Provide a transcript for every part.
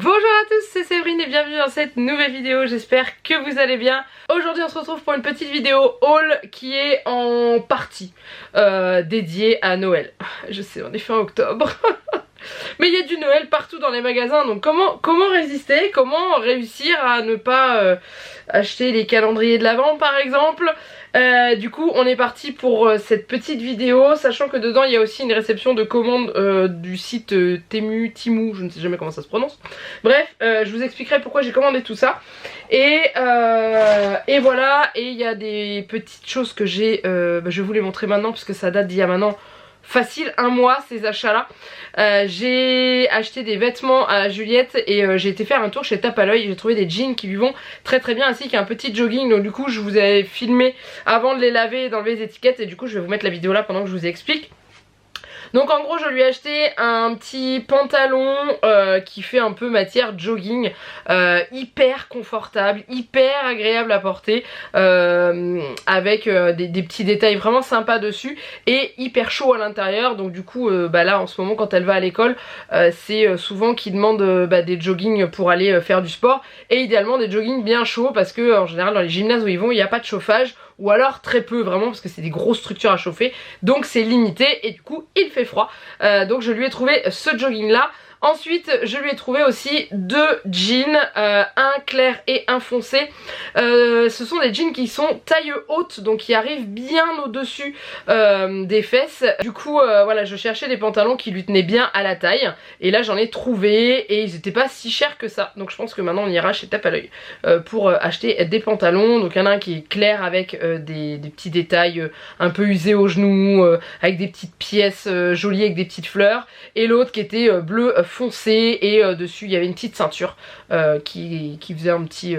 Bonjour à tous, c'est Séverine et bienvenue dans cette nouvelle vidéo, j'espère que vous allez bien. Aujourd'hui on se retrouve pour une petite vidéo haul qui est en partie dédiée à Noël. Je sais, on est fin octobre. Mais il y a du Noël partout dans les magasins, donc comment résister, comment réussir à ne pas acheter les calendriers de l'Avent par exemple. Du coup on est parti pour cette petite vidéo, sachant que dedans il y a aussi une réception de commande du site Temu, je ne sais jamais comment ça se prononce. Bref, je vous expliquerai pourquoi j'ai commandé tout ça. Et voilà, et il y a des petites choses que j'ai, je vais vous les montrer maintenant parce que ça date d'il y a maintenant facile un mois ces achats là. J'ai acheté des vêtements à Juliette et j'ai été faire un tour chez Tape à l'œil. J'ai trouvé des jeans qui lui vont très très bien, ainsi qu'un petit jogging. Donc du coup je vous ai filmé avant de les laver et d'enlever les étiquettes, et du coup je vais vous mettre la vidéo là pendant que je vous explique. Donc en gros je lui ai acheté un petit pantalon qui fait un peu matière jogging, hyper confortable, hyper agréable à porter, avec des petits détails vraiment sympas dessus et hyper chaud à l'intérieur. Donc du coup là en ce moment quand elle va à l'école c'est souvent qu'ils demandent des joggings pour aller faire du sport, et idéalement des joggings bien chauds parce que en général dans les gymnases où ils vont il n'y a pas de chauffage, ou alors très peu vraiment parce que c'est des grosses structures à chauffer, donc c'est limité et du coup il fait froid. Donc je lui ai trouvé ce jogging là. Ensuite je lui ai trouvé aussi deux jeans, un clair et un foncé. Ce sont des jeans qui sont taille haute, donc qui arrivent bien au dessus des fesses. Du coup voilà, je cherchais des pantalons qui lui tenaient bien à la taille, et là j'en ai trouvé et ils étaient pas si chers que ça. Donc je pense que maintenant on ira chez Tape à l'œil pour acheter des pantalons. Donc il y en a un qui est clair avec des petits détails un peu usés aux genoux, avec des petites pièces jolies avec des petites fleurs, et l'autre qui était bleu foncé, et dessus il y avait une petite ceinture qui faisait un petit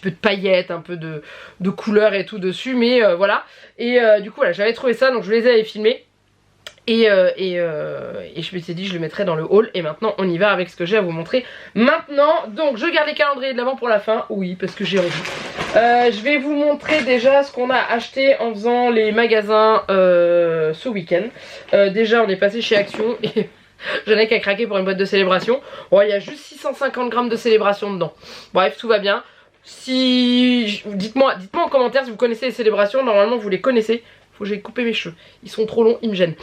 peu de paillettes, un peu de couleur et tout dessus, mais voilà. Et du coup voilà, j'avais trouvé ça, donc je les avais filmés. Et je me suis dit je le mettrai dans le haul, et maintenant on y va avec ce que j'ai à vous montrer maintenant. Donc je garde les calendriers de l'Avent pour la fin, oui parce que j'ai envie. Je vais vous montrer déjà ce qu'on a acheté en faisant les magasins ce week-end. Déjà on est passé chez Action et j'en ai qu'à craquer pour une boîte de célébration. Bon, il y a juste 650 grammes de célébration dedans. Bref, tout va bien. Si dites-moi en commentaire si vous connaissez les célébrations. Normalement vous les connaissez. Faut que j'aille couper mes cheveux, ils sont trop longs, ils me gênent.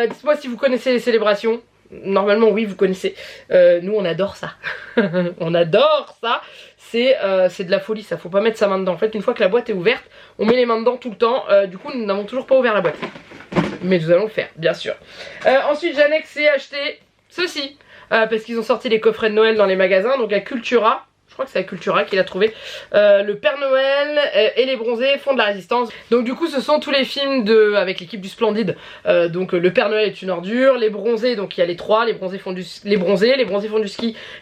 Dites-moi si vous connaissez les célébrations. Normalement oui, vous connaissez. Nous on adore ça. On adore ça. C'est de la folie ça, faut pas mettre sa main dedans. En fait une fois que la boîte est ouverte, on met les mains dedans tout le temps. Du coup nous n'avons toujours pas ouvert la boîte, mais nous allons le faire bien sûr. Ensuite j'annexe et acheté ceci, parce qu'ils ont sorti les coffrets de Noël dans les magasins. Donc à Cultura, je crois que c'est à Cultura qu'il a trouvé, le Père Noël et les bronzés font de la résistance. Donc du coup ce sont tous les films avec l'équipe du Splendide. Donc le Père Noël est une ordure, les bronzés, donc il y a les trois, les bronzés font du ski,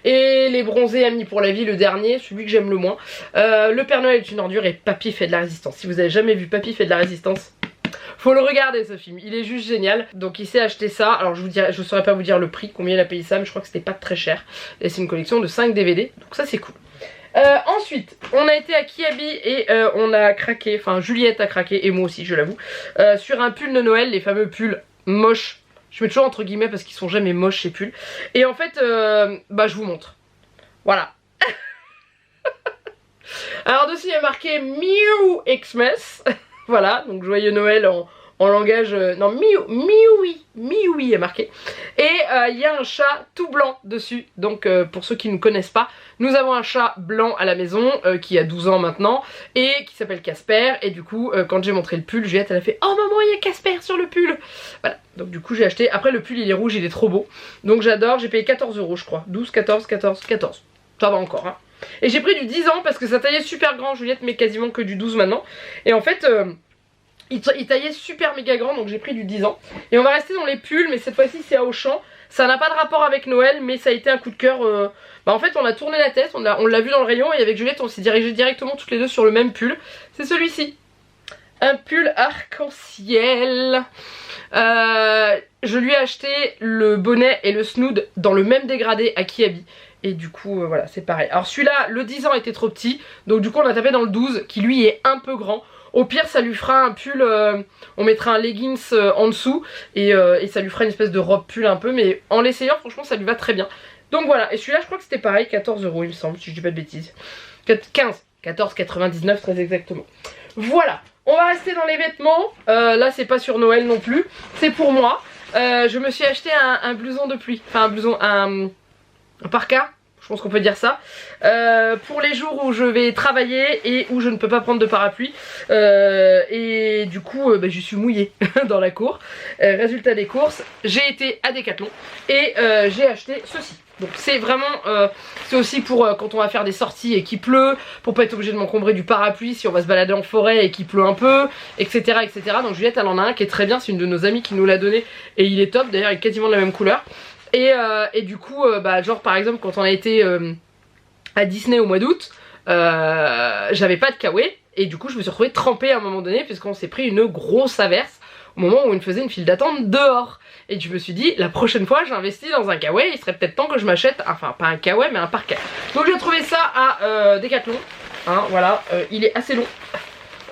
et les bronzés amis pour la vie, le dernier, celui que j'aime le moins. Le Père Noël est une ordure et Papy fait de la résistance. Si vous avez jamais vu Papy fait de la résistance, faut le regarder ce film, il est juste génial. Donc il s'est acheté ça, alors je saurais pas vous dire le prix, combien il a payé ça, mais je crois que c'était pas très cher. Et c'est une collection de 5 DVD, donc ça c'est cool. Ensuite on a été à Kiabi et on a craqué, enfin Juliette a craqué et moi aussi je l'avoue, sur un pull de Noël, les fameux pulls moches. Je mets toujours entre guillemets parce qu'ils sont jamais moches ces pulls. Et en fait je vous montre. Voilà. Alors dessus il y a marqué Mew Xmas. Voilà, donc joyeux Noël en langage... non, Miui il y a marqué. Et il y a un chat tout blanc dessus. Donc pour ceux qui ne connaissent pas, nous avons un chat blanc à la maison qui a 12 ans maintenant et qui s'appelle Casper. Et du coup quand j'ai montré le pull, Juliette elle a fait oh maman il y a Casper sur le pull. Voilà, donc du coup j'ai acheté. Après le pull il est rouge, il est trop beau. Donc j'adore, j'ai payé 14 € je crois. 12, 14. Ça va encore hein. Et j'ai pris du 10 ans parce que ça taillait super grand. Juliette met quasiment que du 12 maintenant. Et en fait il taillait super méga grand, donc j'ai pris du 10 ans. Et on va rester dans les pulls, mais cette fois-ci c'est à Auchan. Ça n'a pas de rapport avec Noël, mais ça a été un coup de cœur. En fait on a tourné la tête, on l'a vu dans le rayon, et avec Juliette on s'est dirigé directement toutes les deux sur le même pull. C'est celui-ci. Un pull arc-en-ciel. Je lui ai acheté le bonnet et le snood dans le même dégradé à Kiabi. Et du coup voilà, c'est pareil. Alors celui-là, le 10 ans était trop petit, donc du coup on a tapé dans le 12 qui lui est un peu grand. Au pire ça lui fera un pull, on mettra un leggings en dessous et ça lui fera une espèce de robe pull un peu, mais en l'essayant franchement ça lui va très bien. Donc voilà, et celui-là je crois que c'était pareil, 14 € il me semble, si je dis pas de bêtises. 14,99 très exactement. Voilà, on va rester dans les vêtements. Là c'est pas sur Noël non plus, c'est pour moi. Je me suis acheté un blouson de pluie, enfin un blouson, un parka. Je pense qu'on peut dire ça. Pour les jours où je vais travailler et où je ne peux pas prendre de parapluie. Et du coup, je suis mouillée dans la cour. Résultat des courses, j'ai été à Decathlon et j'ai acheté ceci. Donc c'est vraiment, c'est aussi pour quand on va faire des sorties et qu'il pleut, pour pas être obligé de m'encombrer du parapluie si on va se balader en forêt et qu'il pleut un peu, etc. etc. Donc Juliette elle en a un qui est très bien, c'est une de nos amies qui nous l'a donné et il est top, d'ailleurs il est quasiment de la même couleur. Et du coup, genre par exemple quand on a été à Disney au mois d'août, j'avais pas de kawaii et du coup je me suis retrouvée trempée à un moment donné puisqu'on s'est pris une grosse averse au moment où on faisait une file d'attente dehors. Et je me suis dit, la prochaine fois j'investis dans un kawaii, il serait peut-être temps que je m'achète, enfin pas un kawaii mais un parka. Donc j'ai trouvé ça à Decathlon, hein, voilà, il est assez long.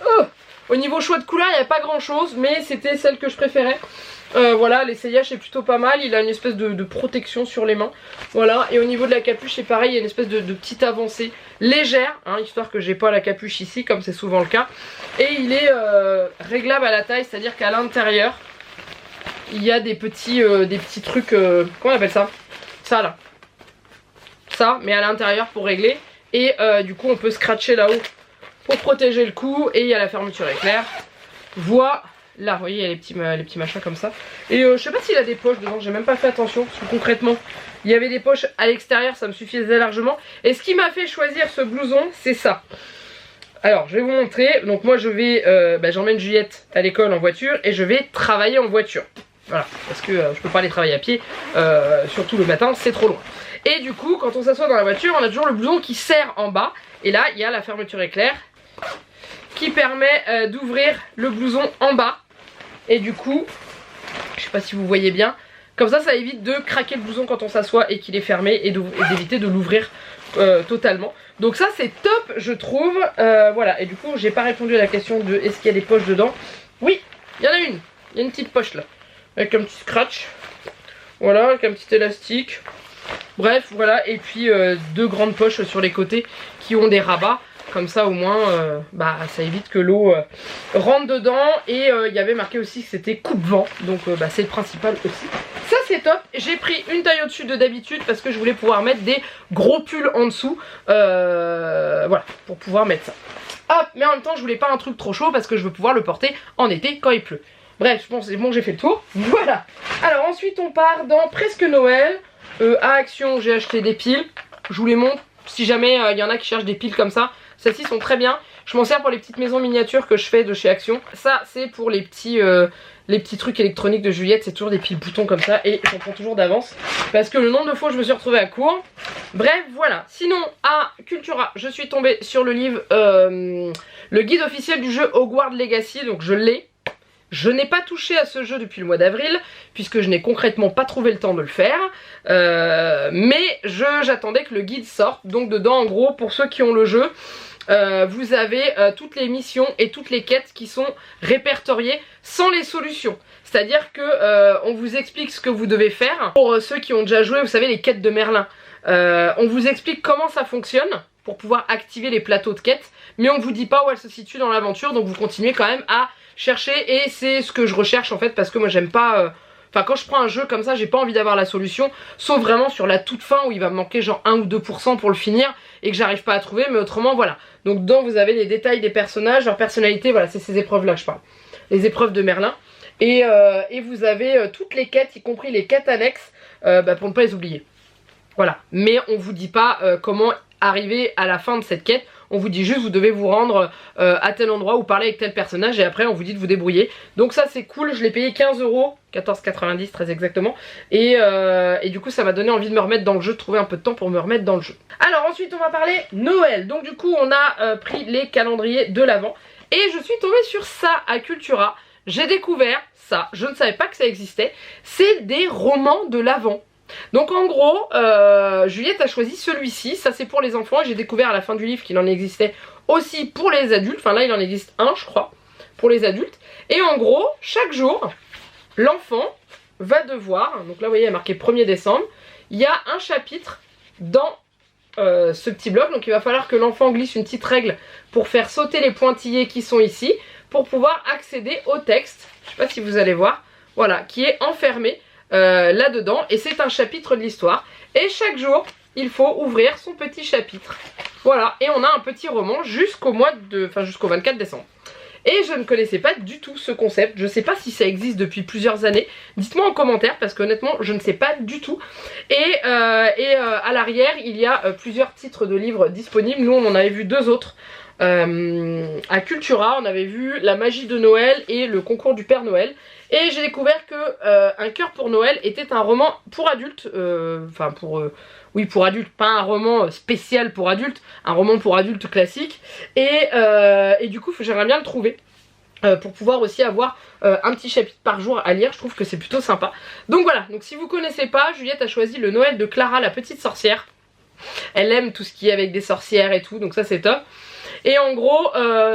Oh, au niveau choix de couleur il n'y a pas grand chose, mais c'était celle que je préférais. Voilà, l'essayage est plutôt pas mal, il a une espèce de protection sur les mains. Voilà, et au niveau de la capuche c'est pareil, il y a une espèce de petite avancée légère, hein, histoire que j'ai pas la capuche ici comme c'est souvent le cas. Et il est réglable à la taille, c'est-à-dire qu'à l'intérieur il y a des petits trucs, comment on appelle ça? Ça là. Ça, mais à l'intérieur pour régler. Et du coup on peut scratcher là-haut pour protéger le cou. Et il y a la fermeture éclair. Voilà. Là, vous voyez, il y a les petits machins comme ça. Et je sais pas s'il a des poches dedans, j'ai même pas fait attention. Parce que concrètement, il y avait des poches à l'extérieur, ça me suffisait largement. Et ce qui m'a fait choisir ce blouson, c'est ça. Alors, je vais vous montrer. Donc moi, je vais, j'emmène Juliette à l'école en voiture et je vais travailler en voiture. Voilà, parce que je peux pas aller travailler à pied, surtout le matin, c'est trop loin. Et du coup, quand on s'assoit dans la voiture, on a toujours le blouson qui serre en bas. Et là, il y a la fermeture éclair qui permet d'ouvrir le blouson en bas. Et du coup, je sais pas si vous voyez bien, comme ça évite de craquer le blouson quand on s'assoit et qu'il est fermé et d'éviter de l'ouvrir totalement. Donc ça c'est top je trouve. Voilà, et du coup j'ai pas répondu à la question de est-ce qu'il y a des poches dedans. Oui, il y en a une, il y a une petite poche là, avec un petit scratch. Voilà, avec un petit élastique. Bref, voilà, et puis deux grandes poches sur les côtés qui ont des rabats. Comme ça au moins ça évite que l'eau rentre dedans. Et il y avait marqué aussi que c'était coupe-vent. Donc c'est le principal aussi. Ça c'est top. J'ai pris une taille au-dessus de d'habitude parce que je voulais pouvoir mettre des gros pulls en dessous. Voilà, pour pouvoir mettre ça. Hop, mais en même temps je voulais pas un truc trop chaud parce que je veux pouvoir le porter en été quand il pleut. Bref, je pense c'est bon, j'ai fait le tour. Voilà. Alors ensuite on part dans presque Noël. À Action j'ai acheté des piles. Je vous les montre si jamais il y en a qui cherchent des piles comme ça. Celles-ci sont très bien. Je m'en sers pour les petites maisons miniatures que je fais de chez Action. Ça c'est pour les petits trucs électroniques de Juliette. C'est toujours des piles boutons comme ça. Et j'en prends toujours d'avance. Parce que le nombre de fois où je me suis retrouvée à court. Bref voilà. Sinon à Cultura je suis tombée sur le livre le guide officiel du jeu Hogwarts Legacy. Donc je l'ai. Je n'ai pas touché à ce jeu depuis le mois d'avril, puisque je n'ai concrètement pas trouvé le temps de le faire. Mais j'attendais que le guide sorte. Donc dedans, en gros, pour ceux qui ont le jeu, vous avez toutes les missions et toutes les quêtes qui sont répertoriées sans les solutions. C'est-à-dire que on vous explique ce que vous devez faire. Pour ceux qui ont déjà joué, vous savez, les quêtes de Merlin. On vous explique comment ça fonctionne pour pouvoir activer les plateaux de quêtes. Mais on ne vous dit pas où elles se situent dans l'aventure. Donc vous continuez quand même à chercher, et c'est ce que je recherche en fait, parce que moi j'aime pas enfin quand je prends un jeu comme ça j'ai pas envie d'avoir la solution, sauf vraiment sur la toute fin où il va me manquer genre 1 ou 2% pour le finir et que j'arrive pas à trouver, mais autrement voilà. Donc dedans vous avez les détails des personnages, leur personnalité, voilà, c'est ces épreuves là que je parle, les épreuves de Merlin. Et vous avez toutes les quêtes, y compris les quêtes annexes, pour ne pas les oublier. Voilà, mais on vous dit pas comment arriver à la fin de cette quête. On vous dit juste vous devez vous rendre à tel endroit ou parler avec tel personnage, et après on vous dit de vous débrouiller. Donc ça c'est cool, je l'ai payé 15 €, 14,90 très exactement. Et du coup ça m'a donné envie de me remettre dans le jeu, de trouver un peu de temps pour me remettre dans le jeu. Alors ensuite on va parler Noël. Donc du coup on a pris les calendriers de l'Avent. Et je suis tombée sur ça à Cultura. J'ai découvert ça, je ne savais pas que ça existait. C'est des romans de l'Avent. Donc en gros, Juliette a choisi celui-ci, ça c'est pour les enfants, et j'ai découvert à la fin du livre qu'il en existait aussi pour les adultes, enfin là il en existe un je crois, pour les adultes. Et en gros, chaque jour, l'enfant va devoir, donc là vous voyez il y a marqué 1er décembre, il y a un chapitre dans ce petit bloc. Donc il va falloir que l'enfant glisse une petite règle pour faire sauter les pointillés qui sont ici, pour pouvoir accéder au texte. Je sais pas si vous allez voir. Voilà, qui est enfermé là-dedans. Et c'est un chapitre de l'histoire. Et chaque jour, il faut ouvrir son petit chapitre. Voilà, et on a un petit roman jusqu'au 24 décembre. Et je ne connaissais pas du tout ce concept. Je ne sais pas si ça existe depuis plusieurs années. Dites-moi en commentaire parce qu'honnêtement je ne sais pas du tout. Et à l'arrière il y a plusieurs titres de livres disponibles. Nous on en avait vu deux autres. À Cultura on avait vu La magie de Noël et Le concours du Père Noël. Et j'ai découvert que Un cœur pour Noël était un roman pour adultes. Oui, pour adultes, pas un roman spécial pour adultes, un roman pour adultes classique. Et du coup, j'aimerais bien le trouver pour pouvoir aussi avoir un petit chapitre par jour à lire. Je trouve que c'est plutôt sympa. Donc voilà, donc si vous connaissez pas, Juliette a choisi Le Noël de Clara, la petite sorcière. Elle aime tout ce qui est avec des sorcières et tout, donc ça c'est top. Et en gros,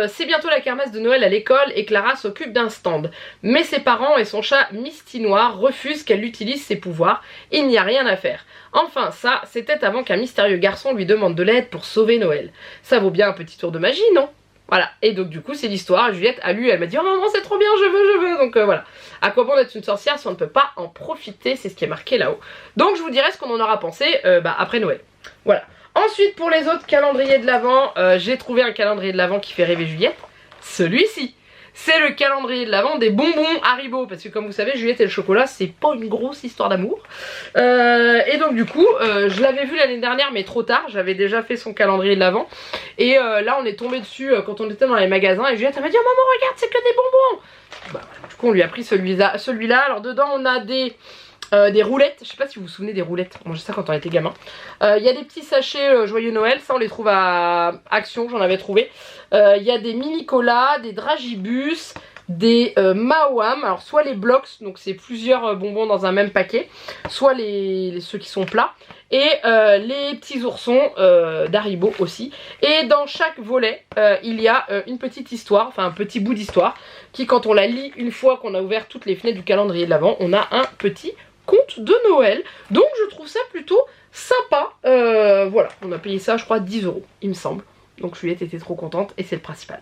c'est bientôt la kermesse de Noël à l'école et Clara s'occupe d'un stand. Mais ses parents et son chat Misty Noir refusent qu'elle utilise ses pouvoirs. Il n'y a rien à faire. Enfin, ça, c'était avant qu'un mystérieux garçon lui demande de l'aide pour sauver Noël. Ça vaut bien un petit tour de magie, non? Voilà, et donc du coup c'est l'histoire. Juliette a lu, elle m'a dit oh maman c'est trop bien, je veux, donc voilà. À quoi bon d'être une sorcière si on ne peut pas en profiter, c'est ce qui est marqué là-haut. Donc je vous dirai ce qu'on en aura pensé après Noël. Voilà. Ensuite pour les autres calendriers de l'Avent, j'ai trouvé un calendrier de l'Avent qui fait rêver Juliette. Celui-ci, c'est le calendrier de l'Avent des bonbons Haribo. Parce que comme vous savez, Juliette et le chocolat, c'est pas une grosse histoire d'amour. Et donc du coup, je l'avais vu l'année dernière mais trop tard. J'avais déjà fait son calendrier de l'Avent. Et là on est tombé dessus quand on était dans les magasins. Et Juliette m'a dit oh maman regarde c'est que des bonbons. Bah, du coup on lui a pris celui-là. Alors dedans on a des roulettes, je sais pas si vous vous souvenez des roulettes, on mangeait ça quand on était gamin. Il y a des petits sachets Joyeux Noël, ça on les trouve à Action, j'en avais trouvé. Il y a des mini colas, des dragibus, des Maoam, alors soit les blocks, donc c'est plusieurs bonbons dans un même paquet, soit ceux qui sont plats, et les petits oursons d'Haribo aussi. Et dans chaque volet, il y a une petite histoire, enfin un petit bout d'histoire, qui quand on la lit une fois qu'on a ouvert toutes les fenêtres du calendrier de l'Avent, on a un petit conte de Noël. Donc je trouve ça plutôt sympa. Voilà, on a payé ça je crois 10 €, il me semble. Donc Juliette était trop contente et c'est le principal.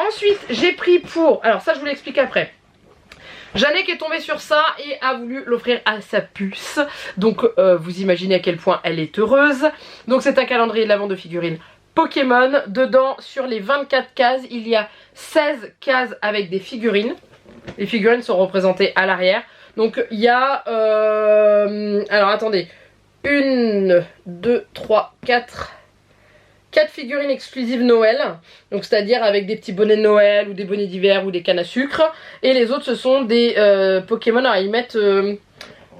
Ensuite j'ai pris pour... Alors ça je vous l'explique après. Jeannette est tombée sur ça et a voulu l'offrir à sa puce. Donc vous imaginez à quel point elle est heureuse. Donc c'est un calendrier de l'Avent de figurines Pokémon. Dedans sur les 24 cases il y a 16 cases avec des figurines. Les figurines sont représentées à l'arrière. Donc il y a... alors attendez. 1, 2, 3, 4 figurines exclusives Noël. Donc c'est-à-dire avec des petits bonnets de Noël ou des bonnets d'hiver ou des cannes à sucre. Et les autres ce sont des Pokémon. Alors ils mettent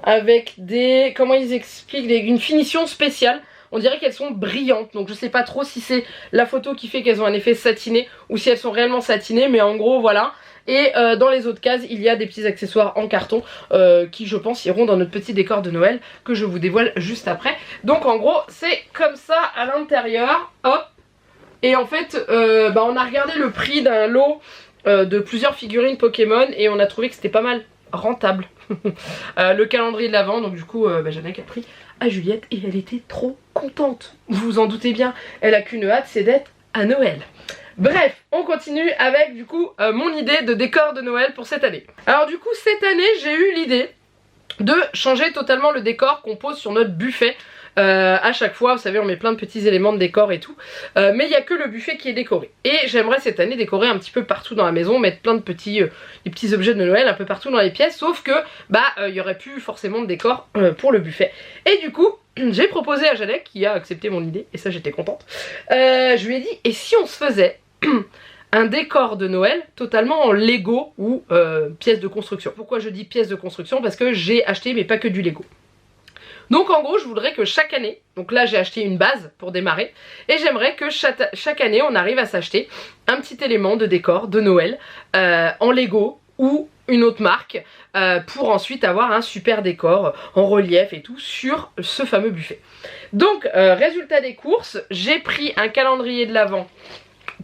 avec des... Comment ils expliquent une finition spéciale. On dirait qu'elles sont brillantes. Donc je sais pas trop si c'est la photo qui fait qu'elles ont un effet satiné ou si elles sont réellement satinées. Mais en gros voilà. Et dans les autres cases il y a des petits accessoires en carton qui je pense iront dans notre petit décor de Noël que je vous dévoile juste après. Donc en gros c'est comme ça à l'intérieur, hop. Et en fait on a regardé le prix d'un lot de plusieurs figurines Pokémon et on a trouvé que c'était pas mal rentable. Le calendrier de l'Avent, donc du coup Jeannette a pris à Juliette et elle était trop contente. Vous vous en doutez bien, elle a qu'une hâte, c'est d'être à Noël. Bref, on continue avec du coup mon idée de décor de Noël pour cette année. Alors du coup cette année j'ai eu l'idée de changer totalement le décor qu'on pose sur notre buffet. À chaque fois, vous savez on met plein de petits éléments de décor et tout, mais il n'y a que le buffet qui est décoré. Et j'aimerais cette année décorer un petit peu partout dans la maison, mettre plein de petits objets de Noël un peu partout dans les pièces, sauf que il n'y aurait plus forcément de décor pour le buffet. Et du coup j'ai proposé à Jeannette qui a accepté mon idée et ça j'étais contente. Je lui ai dit et si on se faisait un décor de Noël totalement en Lego ou pièces de construction. Pourquoi je dis pièces de construction? Parce que j'ai acheté mais pas que du Lego. Donc en gros je voudrais que chaque année, donc là j'ai acheté une base pour démarrer, et j'aimerais que chaque année on arrive à s'acheter un petit élément de décor de Noël en Lego ou une autre marque pour ensuite avoir un super décor en relief et tout sur ce fameux buffet. Donc résultat des courses, j'ai pris un calendrier de l'Avent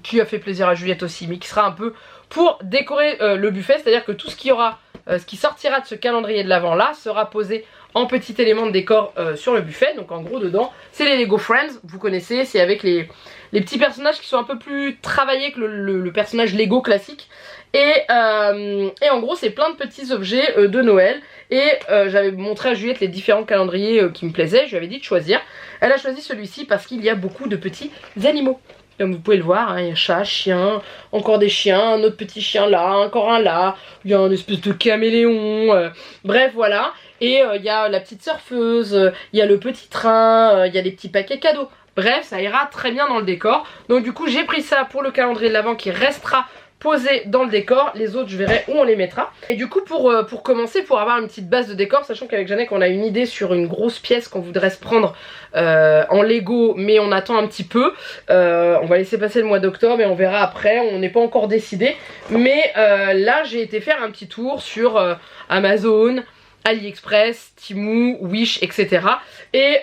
qui a fait plaisir à Juliette aussi, mais qui sera un peu pour décorer le buffet, c'est à dire que tout ce qui sortira de ce calendrier de l'Avent là sera posé en petit élément de décor sur le buffet. Donc en gros dedans c'est les Lego Friends, vous connaissez, c'est avec les petits personnages qui sont un peu plus travaillés que le personnage Lego classique. Et en gros c'est plein de petits objets de Noël. Et j'avais montré à Juliette les différents calendriers qui me plaisaient, je lui avais dit de choisir. Elle a choisi celui-ci parce qu'il y a beaucoup de petits animaux. Comme vous pouvez le voir, hein, il y a chat, chien, encore des chiens, un autre petit chien là, encore un là, il y a un espèce de caméléon, bref voilà. Et il y a la petite surfeuse, il y a le petit train, il y a des petits paquets cadeaux. Bref, ça ira très bien dans le décor. Donc du coup j'ai pris ça pour le calendrier de l'Avent qui restera posé dans le décor. Les autres je verrai où on les mettra. Et du coup pour commencer, pour avoir une petite base de décor, sachant qu'avec Janek on a une idée sur une grosse pièce qu'on voudrait se prendre en Lego, mais on attend un petit peu. On va laisser passer le mois d'octobre et on verra après, on n'est pas encore décidé. Mais là j'ai été faire un petit tour sur Amazon, AliExpress, Temu, Wish, etc. Et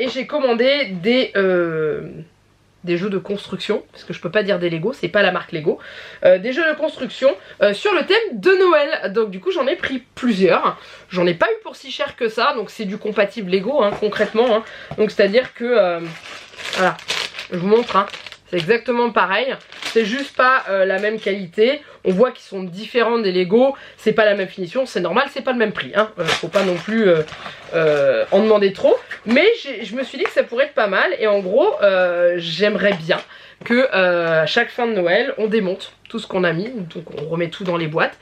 j'ai commandé des jeux de construction, parce que je peux pas dire des Lego, c'est pas la marque Lego, des jeux de construction sur le thème de Noël. Donc du coup j'en ai pris plusieurs, j'en ai pas eu pour si cher que ça, donc c'est du compatible Lego hein, concrètement, hein. Donc c'est à dire que, voilà, je vous montre, hein. C'est exactement pareil, c'est juste pas la même qualité, on voit qu'ils sont différents des Lego, c'est pas la même finition, c'est normal, c'est pas le même prix, hein. Faut pas non plus en demander trop, mais je me suis dit que ça pourrait être pas mal, et en gros j'aimerais bien que à chaque fin de Noël on démonte tout ce qu'on a mis, donc on remet tout dans les boîtes,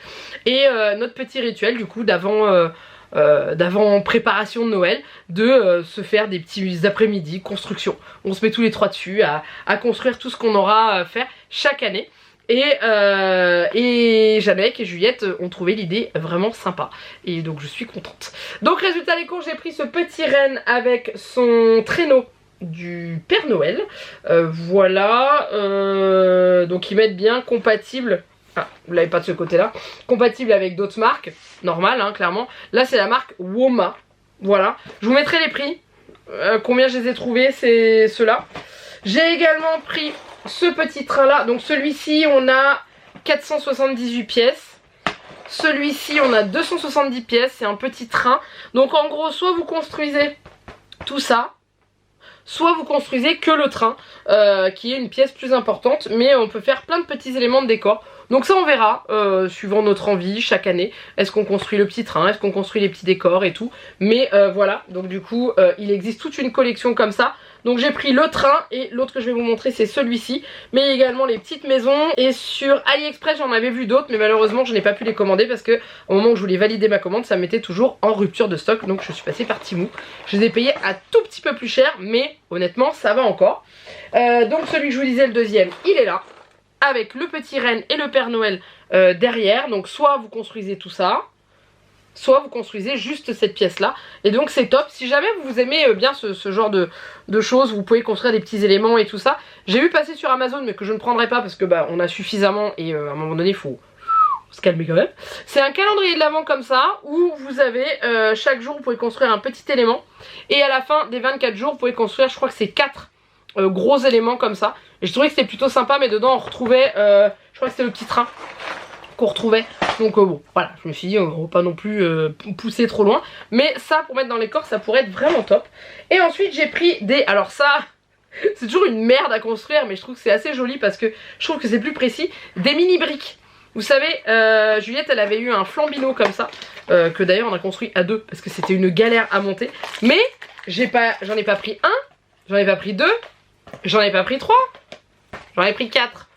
et notre petit rituel du coup d'avant préparation de Noël, de se faire des petits après-midi construction. On se met tous les trois dessus à construire tout ce qu'on aura à faire chaque année. Et Janek et Juliette ont trouvé l'idée vraiment sympa. Et donc je suis contente. Donc résultat des courses, j'ai pris ce petit renne avec son traîneau du Père Noël. Voilà. Donc ils mettent bien compatible. Ah, vous l'avez pas de ce côté là. Compatible avec d'autres marques. Normal hein, clairement. Là c'est la marque Woma. Voilà. Je vous mettrai les prix. Combien je les ai trouvés, c'est ceux-là. J'ai également pris ce petit train là. Donc celui-ci on a 478 pièces. Celui-ci on a 270 pièces. C'est un petit train. Donc en gros soit vous construisez tout ça, soit vous construisez que le train qui est une pièce plus importante, mais on peut faire plein de petits éléments de décor. Donc ça on verra suivant notre envie chaque année. Est-ce qu'on construit le petit train, est-ce qu'on construit les petits décors et tout. Mais voilà, donc du coup il existe toute une collection comme ça. Donc j'ai pris le train et l'autre que je vais vous montrer c'est celui-ci. Mais également les petites maisons. Et sur AliExpress j'en avais vu d'autres, mais malheureusement je n'ai pas pu les commander parce que au moment où je voulais valider ma commande ça mettait toujours en rupture de stock. Donc je suis passée par Temu. Je les ai payés à tout petit peu plus cher, mais honnêtement ça va encore. Donc celui que je vous disais, le deuxième, il est là. Avec le petit renne et le Père Noël derrière. Donc soit vous construisez tout ça, soit vous construisez juste cette pièce là. Et donc c'est top. Si jamais vous aimez bien ce genre de choses, vous pouvez construire des petits éléments et tout ça. J'ai vu passer sur Amazon mais que je ne prendrai pas parce que bah on a suffisamment et à un moment donné il faut se calmer quand même. C'est un calendrier de l'Avent comme ça où vous avez chaque jour vous pouvez construire un petit élément. Et à la fin des 24 jours vous pouvez construire, je crois que c'est 4 gros éléments comme ça. Et je trouvais que c'était plutôt sympa, mais dedans on retrouvait je crois que c'était le petit train qu'on retrouvait. Donc bon voilà, je me suis dit on va pas non plus pousser trop loin, mais ça pour mettre dans les corps ça pourrait être vraiment top. Et ensuite j'ai pris des, alors ça c'est toujours une merde à construire, mais je trouve que c'est assez joli parce que je trouve que c'est plus précis, des mini briques. Vous savez, Juliette elle avait eu un flambino comme ça, que d'ailleurs on a construit à deux parce que c'était une galère à monter. Mais j'en ai pas pris un, j'en ai pas pris deux, j'en ai pas pris trois, j'en ai pris 4.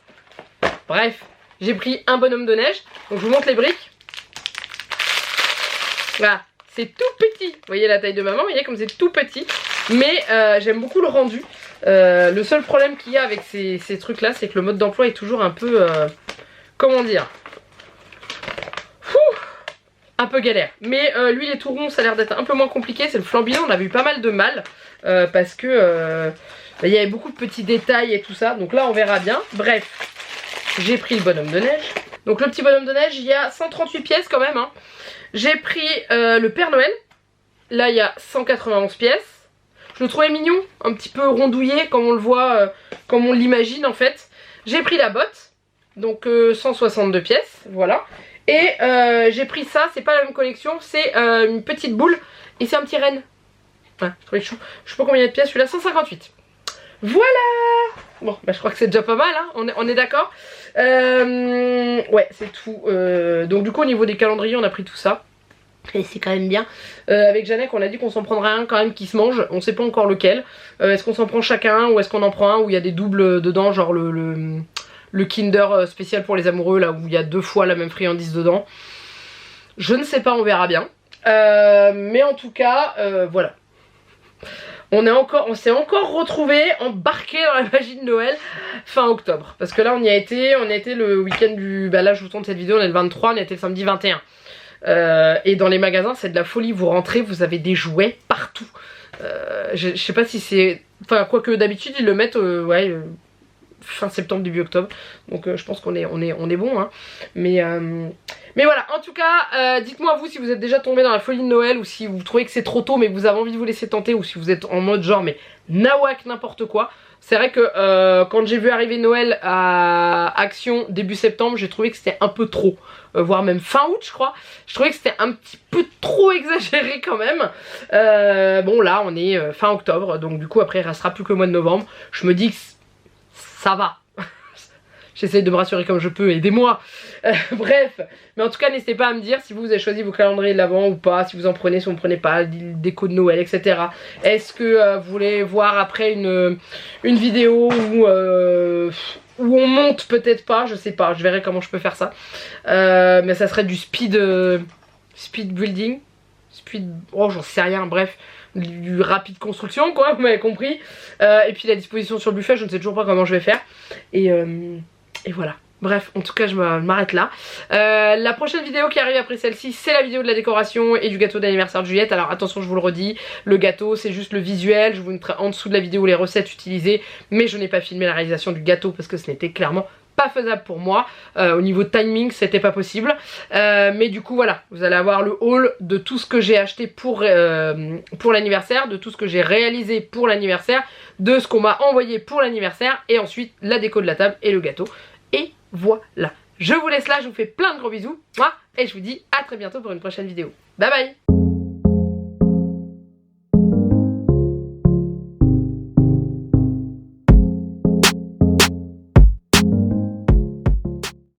Bref, j'ai pris un bonhomme de neige. Donc je vous montre les briques. Voilà, c'est tout petit. Vous voyez la taille de maman, vous voyez comme c'est tout petit. Mais j'aime beaucoup le rendu. Le seul problème qu'il y a avec ces trucs là, c'est que le mode d'emploi est toujours un peu... comment dire, un peu galère. Mais lui les tout ronds ça a l'air d'être un peu moins compliqué. C'est le flambino, on avait eu pas mal de mal parce que il y avait beaucoup de petits détails et tout ça. Donc là on verra bien. Bref, j'ai pris le bonhomme de neige. Donc le petit bonhomme de neige, il y a 138 pièces quand même hein. J'ai pris le Père Noël. Là il y a 191 pièces. Je le trouvais mignon, un petit peu rondouillé comme on le voit, comme on l'imagine en fait. J'ai pris la botte. Donc 162 pièces, voilà. Et j'ai pris ça, c'est pas la même collection, c'est une petite boule et c'est un petit renne. Ouais, je sais pas combien il y a de pièces, celui-là 158. Voilà. Bon, bah je crois que c'est déjà pas mal, hein. On est d'accord. Ouais, c'est tout. Donc du coup au niveau des calendriers on a pris tout ça. Et c'est quand même bien. Avec Janek on a dit qu'on s'en prendrait un quand même qui se mange. On sait pas encore lequel. Est-ce qu'on s'en prend chacun ou est-ce qu'on en prend un où il y a des doubles dedans, genre le Kinder spécial pour les amoureux, là où il y a 2 fois la même friandise dedans. Je ne sais pas, on verra bien. Mais en tout cas, voilà. On s'est encore retrouvés embarqués dans la magie de Noël fin octobre. Parce que là on y a été le week-end du... Bah là je vous tourne cette vidéo, on est le 23, on a été le samedi 21. Et dans les magasins c'est de la folie, vous rentrez, vous avez des jouets partout. Je sais pas si c'est... Enfin quoique d'habitude ils le mettent fin septembre, début octobre. Donc je pense qu'on est bon, hein. Mais voilà, en tout cas, dites-moi vous si vous êtes déjà tombé dans la folie de Noël ou si vous trouvez que c'est trop tôt mais vous avez envie de vous laisser tenter ou si vous êtes en mode genre mais nawak n'importe quoi. C'est vrai que quand j'ai vu arriver Noël à Action début septembre, j'ai trouvé que c'était un peu trop. Voire même fin août je crois. Je trouvais que c'était un petit peu trop exagéré quand même. Bon là on est fin octobre, donc du coup après il restera plus que le mois de novembre. Je me dis que ça va. J'essaye de me rassurer comme je peux, aidez-moi. Bref, mais en tout cas n'hésitez pas à me dire si vous avez choisi vos calendriers de l'avant ou pas, si vous en prenez, si vous ne prenez pas, déco de Noël, etc. Est-ce que vous voulez voir après une vidéo où on monte, peut-être pas, je sais pas, je verrai comment je peux faire ça. Mais ça serait du speed building, oh j'en sais rien, bref. Du rapide construction quoi, vous m'avez compris. Et puis la disposition sur le buffet, je ne sais toujours pas comment je vais faire. Et voilà. Bref, en tout cas je m'arrête là. La prochaine vidéo qui arrive après celle-ci, c'est la vidéo de la décoration et du gâteau d'anniversaire de Juliette. Alors attention, je vous le redis, le gâteau c'est juste le visuel. Je vous mettrai en dessous de la vidéo les recettes utilisées. Mais je n'ai pas filmé la réalisation du gâteau parce que ce n'était clairement pas faisable pour moi. Au niveau timing c'était pas possible. Mais du coup voilà, vous allez avoir le haul de tout ce que j'ai acheté pour l'anniversaire, de tout ce que j'ai réalisé pour l'anniversaire, de ce qu'on m'a envoyé pour l'anniversaire et ensuite la déco de la table et le gâteau. Et voilà, je vous laisse là, je vous fais plein de gros bisous, moi, et je vous dis à très bientôt pour une prochaine vidéo. Bye bye.